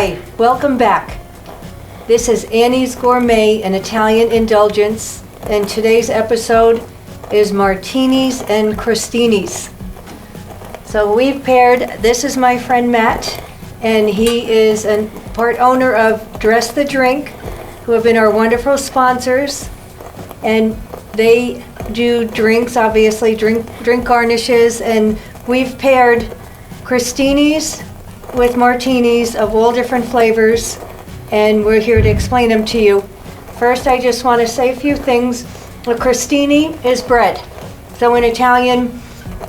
Hi, welcome back. This is Annie's Gourmet, an Italian indulgence, and today's episode is Martinis and Crostinis. So we've paired, this is my friend Matt, and he is a part owner of Dress the Drink, who have been our wonderful sponsors, and they do drinks, obviously, drink garnishes, and we've paired Crostinis with Martinis of all different flavors, and we're here to explain them to you. First, I just want to say a few things. A crostini is bread. So in Italian,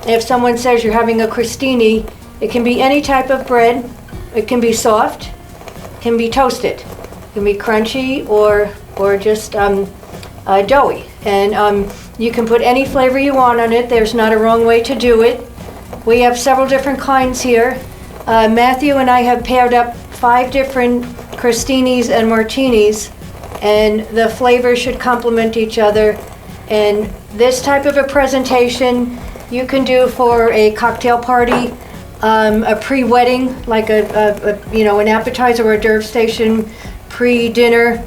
if someone says you're having a crostini, it can be any type of bread. It can be soft, can be toasted, it can be crunchy or just doughy. And you can put any flavor you want on it. There's not a wrong way to do it. We have several different kinds here. Matthew and I have paired up 5 different crostinis and martinis, and the flavors should complement each other. And this type of a presentation you can do for a cocktail party, a pre-wedding, like an appetizer or a serve station, pre-dinner,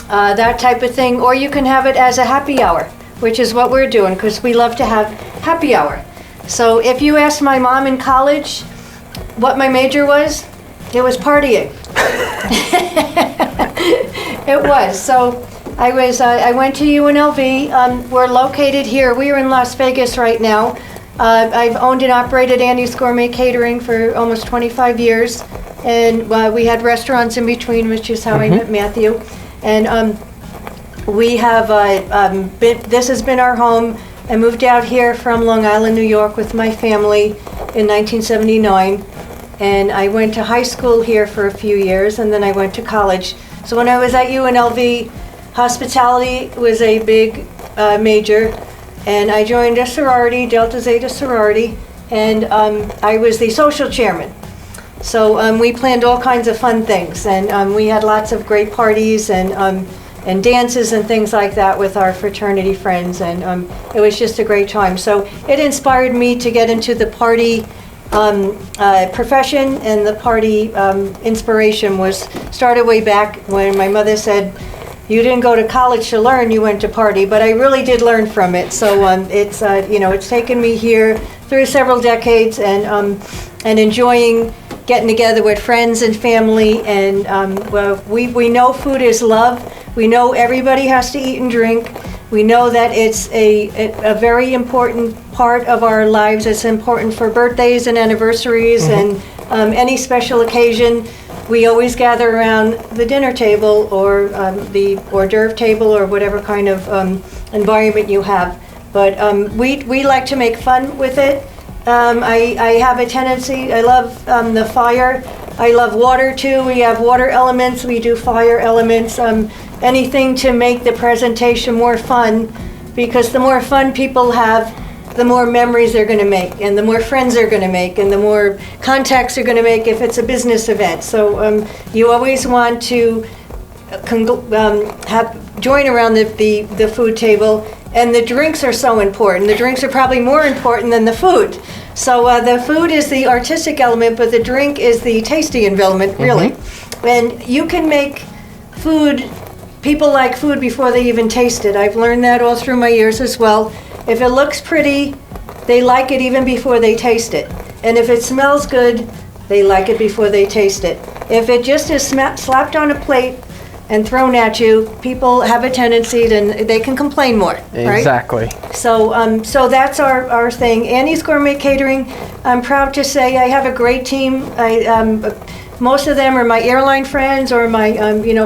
that type of thing, or you can have it as a happy hour, which is what we're doing because we love to have happy hour. So if you ask my mom in college what my major was, it was partying. It was. So I went to UNLV. We're located here. We are in Las Vegas right now. I've owned and operated Annie's Gourmet Catering for almost 25 years, and we had restaurants in between, which is how I met Matthew. And we have this has been our home. I moved out here from Long Island, New York with my family in 1979, and I went to high school here for a few years, and then I went to college. So when I was at UNLV, hospitality was a big major, and I joined a sorority, Delta Zeta sorority, and I was the social chairman. So we planned all kinds of fun things, and we had lots of great parties and dances and things like that with our fraternity friends, and it was just a great time. So it inspired me to get into the party profession, and the party inspiration started way back when my mother said, "You didn't go to college to learn, you went to party," but I really did learn from it. So it's taken me here through several decades, and enjoying getting together with friends and family, and we know food is love. We know everybody has to eat and drink. We know that it's a very important part of our lives. It's important for birthdays and anniversaries and any special occasion. We always gather around the dinner table or the hors d'oeuvre table or whatever kind of environment you have. But we like to make fun with it. I have a tendency, I love the fire. I love water too. We have water elements, we do fire elements. Anything to make the presentation more fun, because the more fun people have, the more memories they're going to make, and the more friends they're going to make, and the more contacts they're going to make if it's a business event. So you always want to join around the food table, and the drinks are so important. The drinks are probably more important than the food. So the food is the artistic element, but the drink is the tasting element, really. And you can make food. People like food before they even taste it. I've learned that all through my years as well. If it looks pretty, they like it even before they taste it. And if it smells good, they like it before they taste it. If it just is slapped on a plate and thrown at you, people have a tendency to, they can complain more, right? Exactly. So that's our thing. Annie's Gourmet Catering, I'm proud to say I have a great team. Most of them are my airline friends or my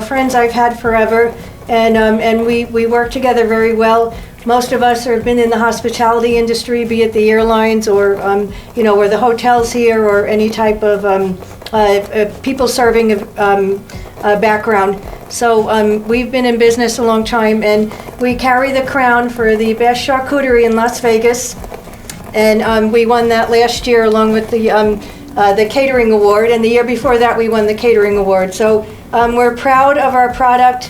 friends I've had forever, and we work together very well. Most of us have been in the hospitality industry, be it the airlines or or the hotels here, or any type of people serving background. So we've been in business a long time, and we carry the crown for the best charcuterie in Las Vegas, and we won that last year along with the catering award, and the year before that we won the catering award. So we're proud of our product.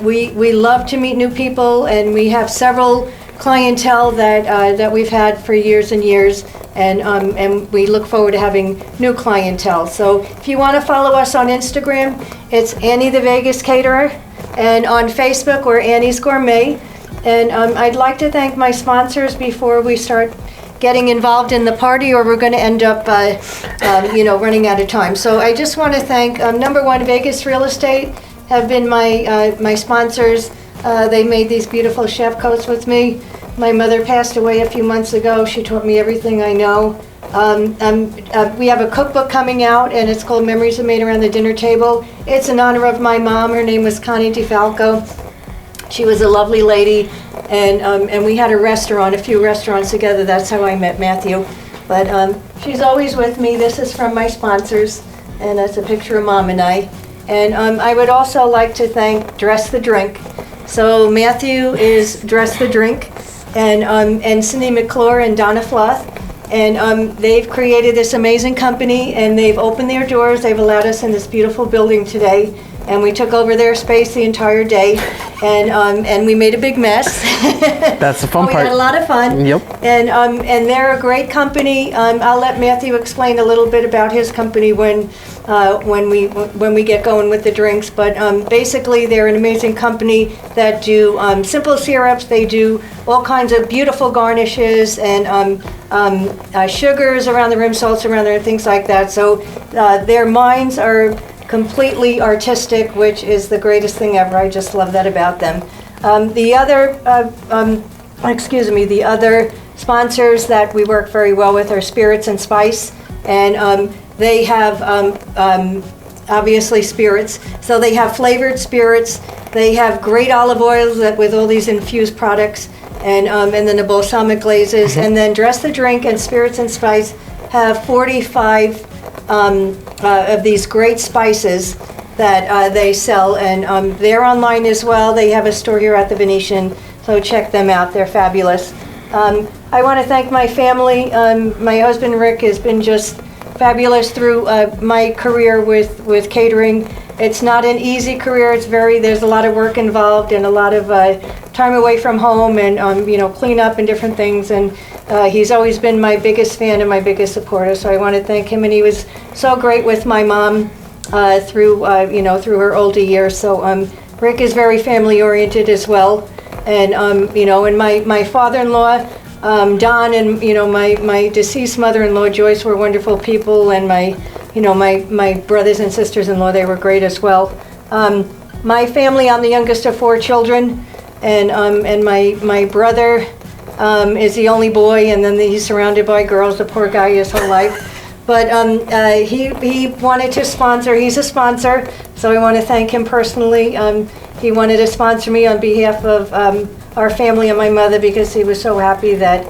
We love to meet new people, and we have several clientele that we've had for years and years. and we look forward to having new clientele. So if you want to follow us on Instagram, it's Annie the Vegas Caterer, and on Facebook we're Annie's Gourmet. And I'd like to thank my sponsors before we start getting involved in the party, or we're going to end up running out of time. So I just want to thank number one, Vegas Real Estate have been my sponsors. They made these beautiful chef coats with me. My mother passed away a few months ago. She taught me everything I know. We have a cookbook coming out, and it's called Memories Are Made Around the Dinner Table. It's in honor of my mom. Her name was Connie DeFalco. She was a lovely lady, and we had a few restaurants together. That's how I met Matthew. But she's always with me. This is from my sponsors, and that's a picture of Mom and I. And I would also like to thank Dress the Drink. So Matthew is Dress the Drink, and Cindy McClure and Donna Floth. And they've created this amazing company, and they've opened their doors. They've allowed us in this beautiful building today, and we took over their space the entire day, and we made a big mess. That's the fun part. We had a lot of fun. Yep. And they're a great company. I'll let Matthew explain a little bit about his company when we get going with the drinks. But basically, they're an amazing company that do simple syrups. They do all kinds of beautiful garnishes and sugars around the rim, salts around there, and things like that. So their minds are completely artistic, which is the greatest thing ever. I just love that about them. The other sponsors that we work very well with are Spirits and Spice, and they have obviously spirits. So they have flavored spirits. They have great olive oils with all these infused products, and then the balsamic glazes, and then Dress the Drink and Spirits and Spice have 45 of these great spices that they sell, and they're online as well. They have a store here at the Venetian, so check them out. They're fabulous. I want to thank my family. My husband Rick has been just fabulous through my career with catering. It's not an easy career. There's a lot of work involved and a lot of time away from home, and clean up and different things. And he's always been my biggest fan and my biggest supporter. So I want to thank him. And he was so great with my mom through her older years. So Rick is very family oriented as well. And and my father-in-law Don, and my deceased mother-in-law Joyce were wonderful people, and my brothers and sisters-in-law, they were great as well. My family, I'm the youngest of 4 children, and my brother is the only boy, and then he's surrounded by girls. The poor guy his whole life. But he wanted to sponsor. He's a sponsor, so I want to thank him personally. He wanted to sponsor me on behalf of our family and my mother, because he was so happy that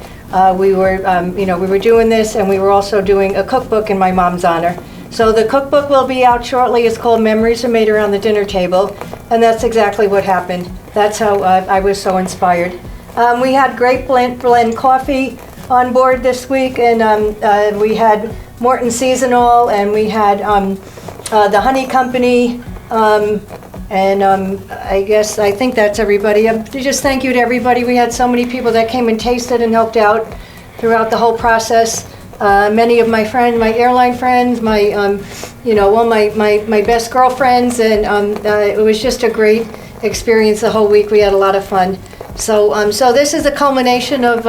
we were doing this, and we were also doing a cookbook in my mom's honor. So the cookbook will be out shortly. It's called Memories Are Made Around the Dinner Table, and that's exactly what happened. That's how I was so inspired. We had Great Blend Coffee on board this week, and we had Morton Seasonal, and we had the Honey Company, I think that's everybody. Just thank you to everybody. We had so many people that came and tasted and helped out throughout the whole process. Many of my friends, my airline friends, my best girlfriends, and it was just a great experience the whole week. We had a lot of fun. So this is a culmination of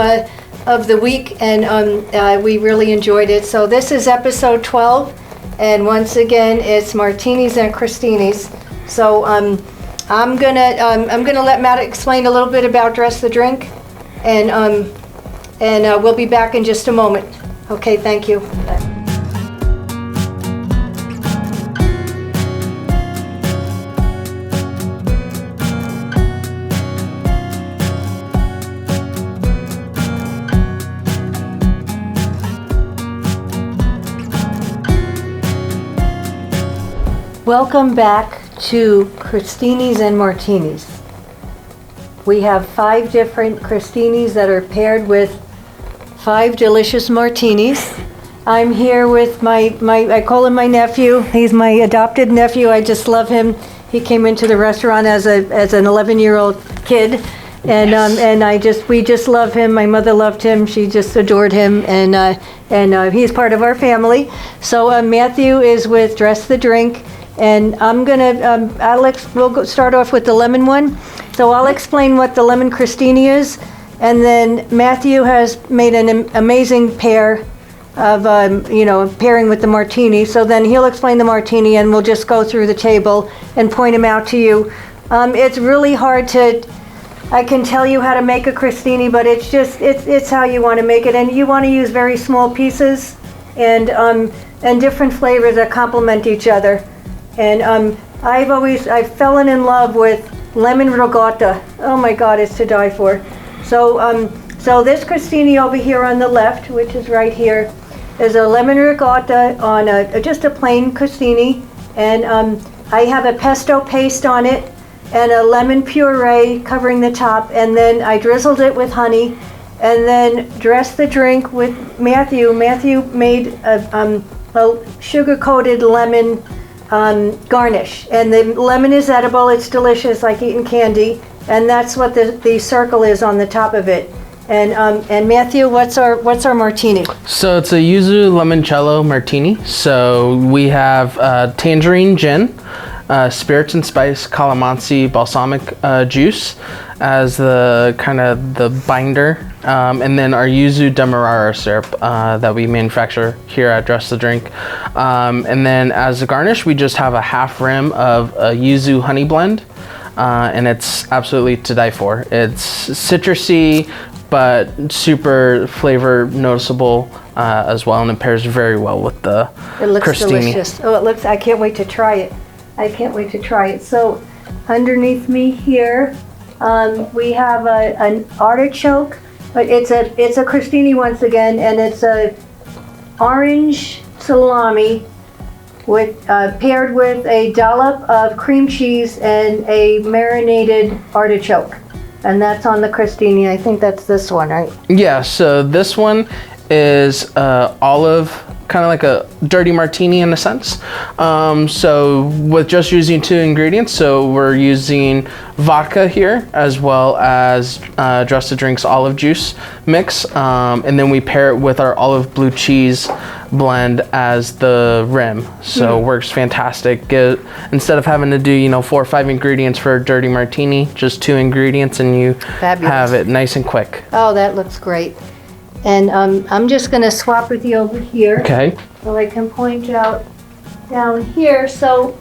the week, and we really enjoyed it. So this is episode 12, and once again, it's Martinis and Crostinis. So I'm gonna let Matt explain a little bit about Dress the Drink, and we'll be back in just a moment. Okay, thank you. Welcome back to Crostinis and Martinis. We have 5 different Crostinis that are paired with 5 delicious martinis. I'm here with my I call him my nephew. He's my adopted nephew. I just love him. He came into the restaurant as an 11-year-old kid, And we just love him. My mother loved him. She just adored him, and he's part of our family. So Matthew is with Dress the Drink, and I'm gonna Alex. We'll start off with the lemon one. So I'll explain what the lemon crostini is, and then Matthew has made an amazing pair of pairing with the martini. So then he'll explain the martini, and we'll just go through the table and point them out to you. It's really hard to. I can tell you how to make a crostini, but it's how you want to make it, and you want to use very small pieces, and different flavors that complement each other. And I've fallen in love with lemon ricotta. Oh my God, it's to die for. So this crostini over here on the left, which is right here, is a lemon ricotta on just a plain crostini, and I have a pesto paste on it, and a lemon puree covering the top, and then I drizzled it with honey, and then dressed the drink with Matthew. Matthew made a sugar-coated lemon garnish, and the lemon is edible. It's delicious, like eating candy, and that's what the circle is on the top of it. And Matthew, what's our martini? So it's a yuzu limoncello martini. So we have tangerine gin, spirits and spice, calamansi balsamic juice as the binder, and then our yuzu demerara syrup that we manufacture here at Dress the Drink. And then as a garnish, we just have a half rim of a yuzu honey blend, and it's absolutely to die for. It's citrusy, but super flavor noticeable as well, and it pairs very well with the It looks crostini. delicious. Oh, it looks, I can't wait to try it. I can't wait to try it. So underneath me here, we have an artichoke, but it's a crostini once again, and it's a orange salami with paired with a dollop of cream cheese and a marinated artichoke. And that's on the crostini. I think that's this one, right? Yeah, so this one is olive, kind of like a dirty martini in a sense. So with just using 2 ingredients, so we're using vodka here as well as Dress the Drink's olive juice mix, and then we pair it with our olive blue cheese blend as the rim. So it works fantastic. Instead of having to do 4 or 5 ingredients for a dirty martini, just 2 ingredients and you have it nice and quick. Oh, that looks great. And I'm just going to swap with you over here. Okay. So I can point out down here. So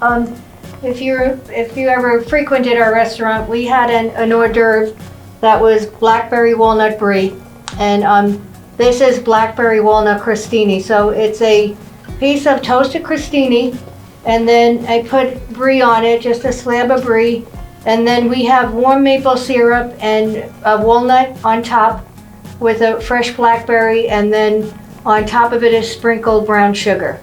if you ever frequented our restaurant, we had an hors d'oeuvre that was blackberry walnut brie, and this is blackberry walnut crostini. So it's a piece of toasted crostini, and then I put brie on it, just a slab of brie, and then we have warm maple syrup and a walnut on top with a fresh blackberry, and then on top of it is sprinkled brown sugar.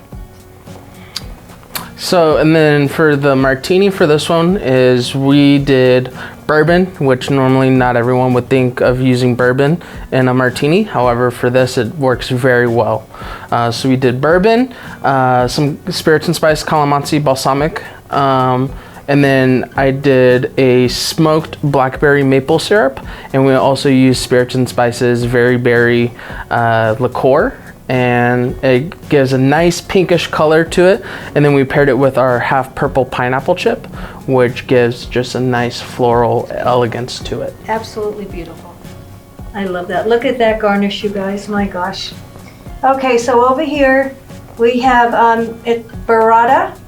So, and then for the martini for this one is we did bourbon, which normally not everyone would think of using bourbon in a martini. However, for this, it works very well. So we did bourbon, some spirits and spice, calamansi, balsamic, and then I did a smoked blackberry maple syrup, and we also used spirits and spices, very berry liqueur, and it gives a nice pinkish color to it. And then we paired it with our half purple pineapple chip, which gives just a nice floral elegance to it. Absolutely beautiful. I love that. Look at that garnish, you guys. My gosh. Okay, so over here we have burrata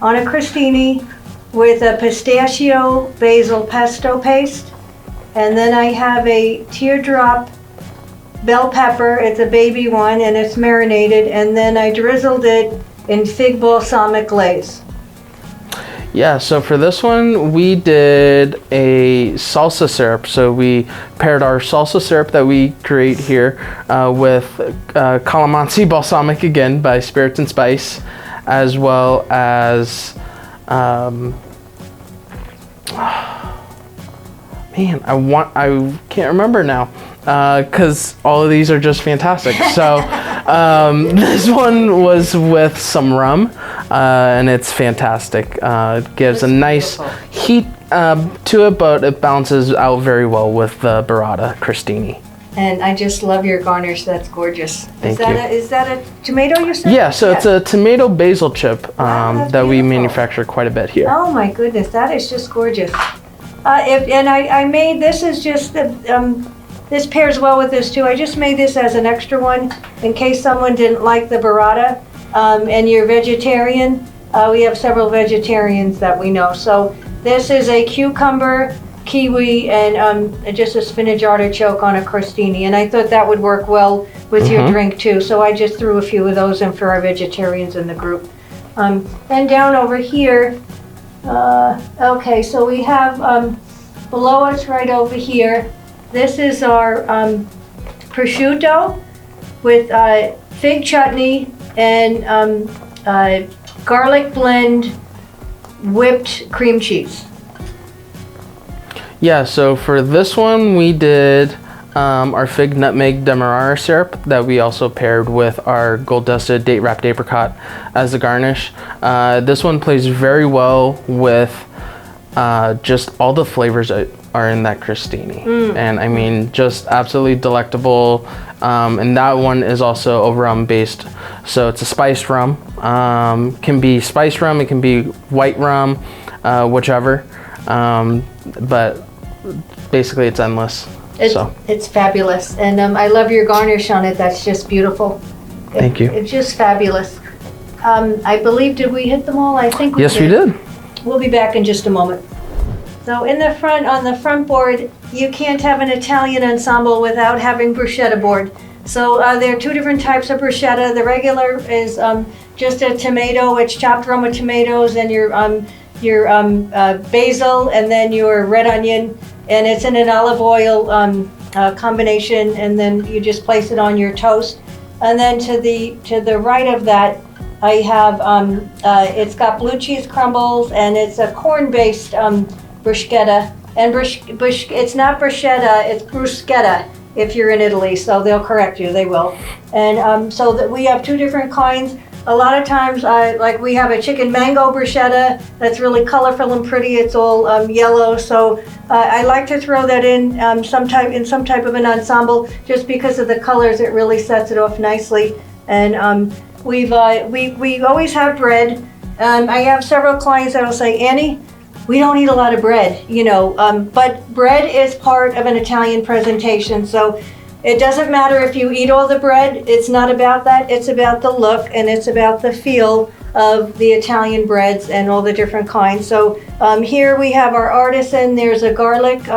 on a crostini with a pistachio basil pesto paste, and then I have a teardrop bell pepper. It's a baby one, and it's marinated, and then I drizzled it in fig balsamic glaze. Yeah, so for this one we did a salsa syrup. So we paired our salsa syrup that we create here with calamansi balsamic, again by Spirits and Spice, as well as man, I can't remember now because all of these are just fantastic. So this one was with some rum, and it's fantastic. It gives That's a nice beautiful. heat to it, but it balances out very well with the burrata crostini. And I just love your garnish. That's gorgeous. Thank you. Is that a tomato you said? Yeah, so it's a tomato basil chip that's that we beautiful. manufacture quite a bit here. Oh my goodness, that is just gorgeous. I made this is just this pairs well with this too. I just made this as an extra one in case someone didn't like the burrata and you're vegetarian. We have several vegetarians that we know. So this is a cucumber, kiwi, and just a spinach artichoke on a crostini. And I thought that would work well with your drink too. So I just threw a few of those in for our vegetarians in the group. And down over here, okay, so we have below us right over here, this is our prosciutto with fig chutney and garlic blend whipped cream cheese. Yeah, so for this one we did our fig nutmeg demerara syrup that we also paired with our gold dusted date wrapped apricot as a garnish. This one plays very well with just all the flavors that are in that crostini. And I mean, just absolutely delectable. And that one is also over rum based. So it's a spiced rum. Can be spiced rum, it can be white rum, whichever. But basically it's endless. It's fabulous, and I love your garnish on it. That's just beautiful. Thank you. It's just fabulous. I believe, did we hit them all? I think we did. Yes, we did. We'll be back in just a moment. So in the front, on the front board, you can't have an Italian ensemble without having bruschetta board. So there are two different types of bruschetta. The regular is just a tomato. It's chopped Roma tomatoes and your basil and then your red onion. And it's in an olive oil combination, and then you just place it on your toast. And then to the right of that, I have it's got blue cheese crumbles, and it's a corn-based bruschetta. And it's not bruschetta, it's bruschetta if you're in Italy. So they'll correct you, they will. And so that we have two different kinds. A lot of times, like we have a chicken mango bruschetta that's really colorful and pretty. It's all yellow, so I like to throw that in some type of an ensemble, just because of the colors. It really sets it off nicely. And we always have bread. I have several clients that will say, Annie, we don't eat a lot of bread, but bread is part of an Italian presentation. So it doesn't matter if you eat all the bread. It's not about that. It's about the look, and it's about the feel of the Italian breads and all the different kinds. So here we have our artisan. There's a garlic,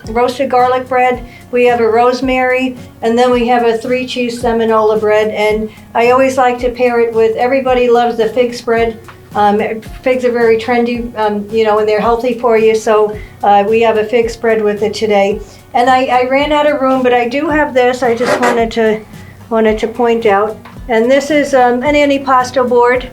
roasted garlic bread. We have a rosemary, and then we have a 3-cheese Seminola bread. And I always like to pair it with, everybody loves the fig spread. Figs are very trendy, and they're healthy for you. So we have a fig spread with it today. And I ran out of room, but I do have this. I just wanted to point out. And this is an antipasto board.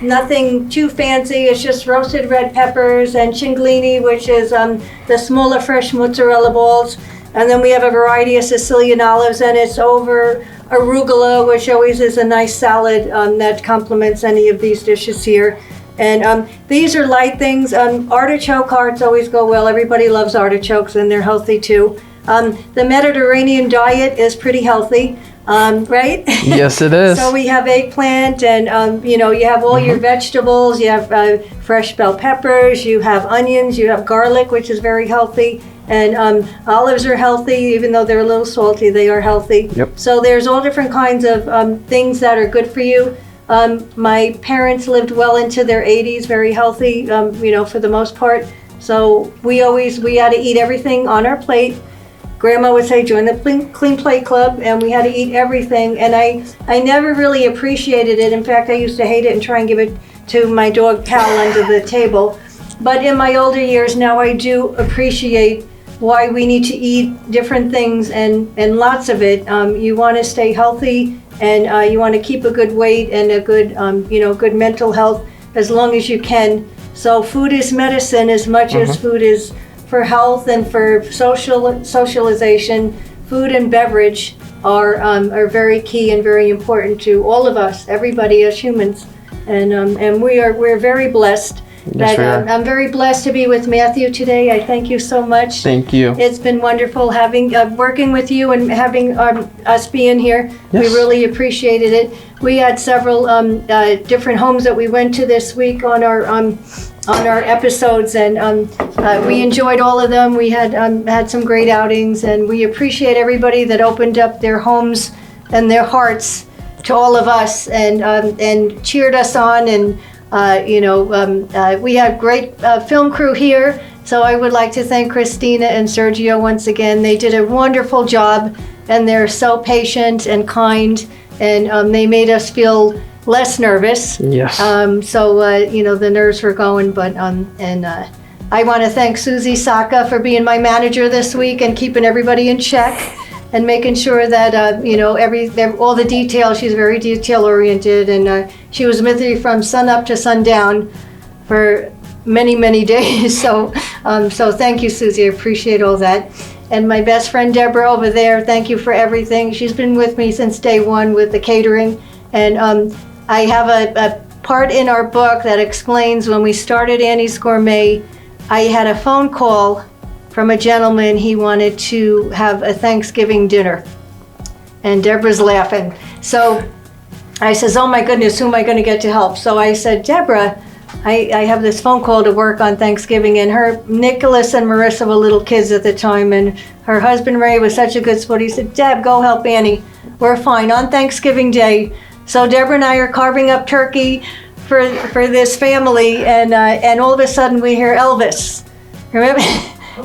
Nothing too fancy. It's just roasted red peppers and cinglini, which is the smaller fresh mozzarella balls. And then we have a variety of Sicilian olives, and it's over arugula, which always is a nice salad that complements any of these dishes here. And these are light things. Artichoke hearts always go well. Everybody loves artichokes, and they're healthy too. The Mediterranean diet is pretty healthy, right? Yes, it is. So we have eggplant, and you have all your vegetables. You have fresh bell peppers. You have onions. You have garlic, which is very healthy. And olives are healthy, even though they're a little salty. They are healthy. Yep. So there's all different kinds of things that are good for you. My parents lived well into their 80s, very healthy, for the most part. So we had to eat everything on our plate. Grandma would say, join the Clean Plate Club, and we had to eat everything. And I never really appreciated it. In fact, I used to hate it and try and give it to my dog Pal under the table. But in my older years now, I do appreciate why we need to eat different things and lots of it. You want to stay healthy, and you want to keep a good weight and a good, good mental health as long as you can. So food is medicine as much as food is for health and for socialization. Food and beverage are very key and very important to all of us, everybody as humans. And we're very blessed. Yes, we are. I'm very blessed to be with Matthew today. I thank you so much. Thank you. It's been wonderful having working with you and having us being here. Yes. We really appreciated it. We had several different homes that we went to this week on our episodes, and we enjoyed all of them. We had some great outings, and we appreciate everybody that opened up their homes and their hearts to all of us and cheered us on. And we have great film crew here, so I would like to thank Christina and Sergio once again. They did a wonderful job, and they're so patient and kind, and they made us feel less nervous. Yes. The nerves were going, but I want to thank Susie Saka for being my manager this week and keeping everybody in check and making sure that all the details. She's very detail oriented, and she was with me from sun up to sundown for many days. So thank you, Susie. I appreciate all that. And my best friend Deborah over there, thank you for everything. She's been with me since day one with the catering, and I have a part in our book that explains when we started Annie's Gourmet. I had a phone call from a gentleman. He wanted to have a Thanksgiving dinner, and Deborah's laughing. So I says, oh my goodness, who am I going to get to help? So I said, Deborah, I have this phone call to work on Thanksgiving, and Nicholas and Marissa were little kids at the time, and her husband Ray was such a good sport. He said, Deb, go help Annie. We're fine on Thanksgiving Day. So Deborah and I are carving up turkey for this family, and all of a sudden we hear Elvis. Remember?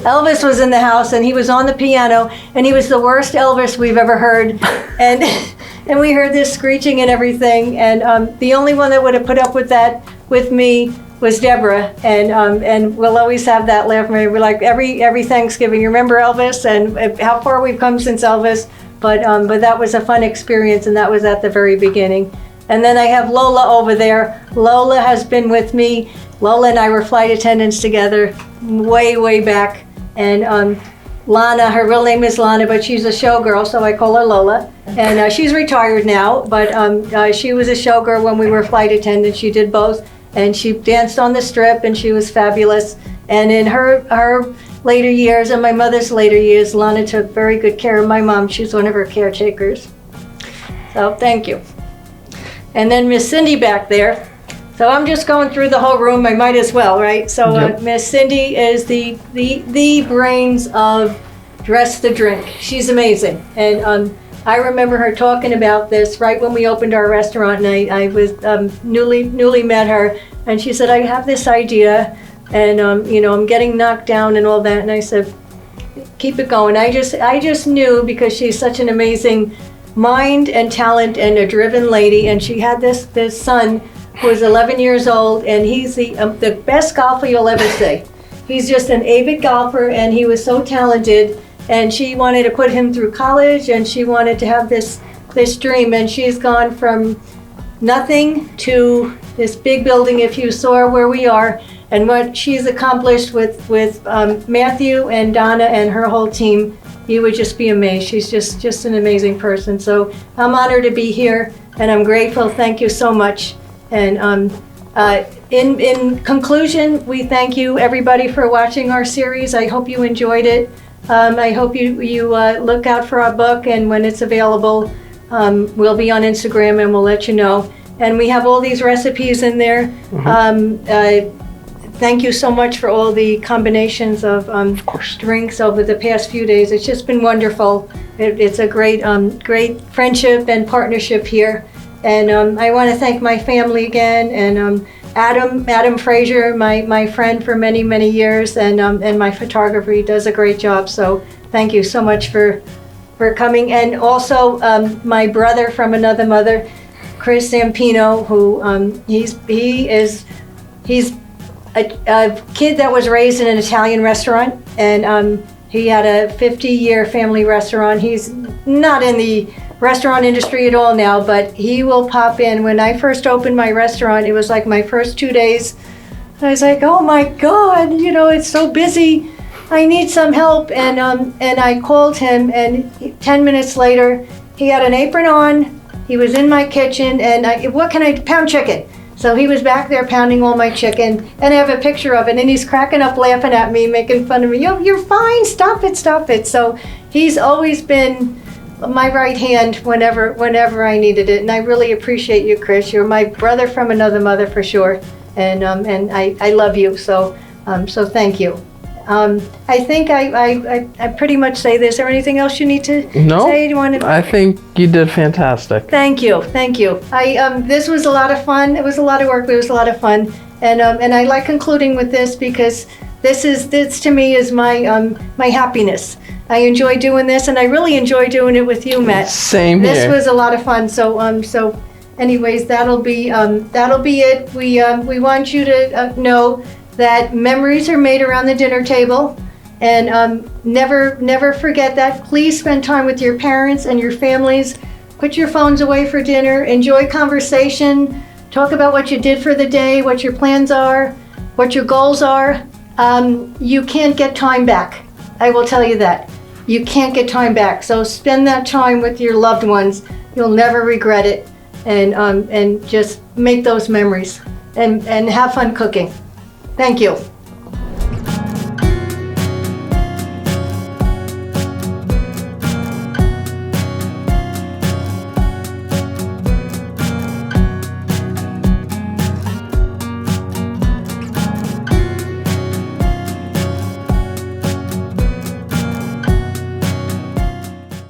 Elvis was in the house, and he was on the piano, and he was the worst Elvis we've ever heard. And we heard this screeching and everything, and the only one that would have put up with that with me was Deborah, and we'll always have that laugh. We're like every Thanksgiving, you remember Elvis and how far we've come since Elvis. But that was a fun experience, and that was at the very beginning. And then I have Lola over there. Lola has been with me. Lola and I were flight attendants together way back. And Lana, her real name is Lana, but she's a showgirl, so I call her Lola. And she's retired now, but she was a showgirl when we were flight attendants. She did both, and she danced on the strip, and she was fabulous. And in her later years and my mother's later years, Lana took very good care of my mom. She's one of her caretakers. So thank you. And then Miss Cindy back there. So I'm just going through the whole room. I might as well, right? So Yep. Miss Cindy is the brains of Dress the Drink. She's amazing. And I remember her talking about this right when we opened our restaurant, and I was newly met her, and she said, I have this idea, and I'm getting knocked down and all that. And I said, keep it going. I just knew, because she's such an amazing mind and talent and a driven lady. And she had this son who was 11 years old, and he's the best golfer you'll ever see. He's just an avid golfer, and he was so talented. And she wanted to put him through college, and she wanted to have this dream. And she's gone from nothing to this big building. If you saw where we are, and what she's accomplished with Matthew and Donna and her whole team, you would just be amazed. She's just an amazing person. So I'm honored to be here, and I'm grateful. Thank you so much. And in conclusion, we thank you everybody for watching our series. I hope you enjoyed it. I hope you look out for our book, and when it's available, we'll be on Instagram and we'll let you know. And we have all these recipes in there. Mm-hmm. Thank you so much for all the combinations of drinks over the past few days. It's just been wonderful. It's a great friendship and partnership here. And I want to thank my family again, and Adam Frazier, my friend for many years, and my photographer. He does a great job. So thank you so much for coming. And also my brother from another mother, Chris Zampino, who he's a kid that was raised in an Italian restaurant, and he had a 50-year family restaurant. He's not in the restaurant industry at all now, but he will pop in. When I first opened my restaurant, it was like my first 2 days. I was like, oh my God, it's so busy. I need some help. And I called him, and 10 minutes later, he had an apron on. He was in my kitchen, and pound chicken. So he was back there pounding all my chicken, and I have a picture of it, and he's cracking up, laughing at me, making fun of me. You're fine, stop it, stop it. So he's always been my right hand whenever I needed it, and I really appreciate you, Chris. You're my brother from another mother for sure, and I love you, so thank you. I think I pretty much say this. Is there anything else you need to say? Do you want to? I think you did fantastic. Thank you. This was a lot of fun. It was a lot of work, but it was a lot of fun. And I like concluding with this because this to me is my happiness. I enjoy doing this, and I really enjoy doing it with you, Matt. Same here. This was a lot of fun. So anyways, that'll be it. We want you to know that memories are made around the dinner table, and never forget that. Please spend time with your parents and your families. Put your phones away for dinner. Enjoy conversation. Talk about what you did for the day, what your plans are, what your goals are. You can't get time back. I will tell you that. You can't get time back. So spend that time with your loved ones. You'll never regret it. And just make those memories and have fun cooking. Thank you.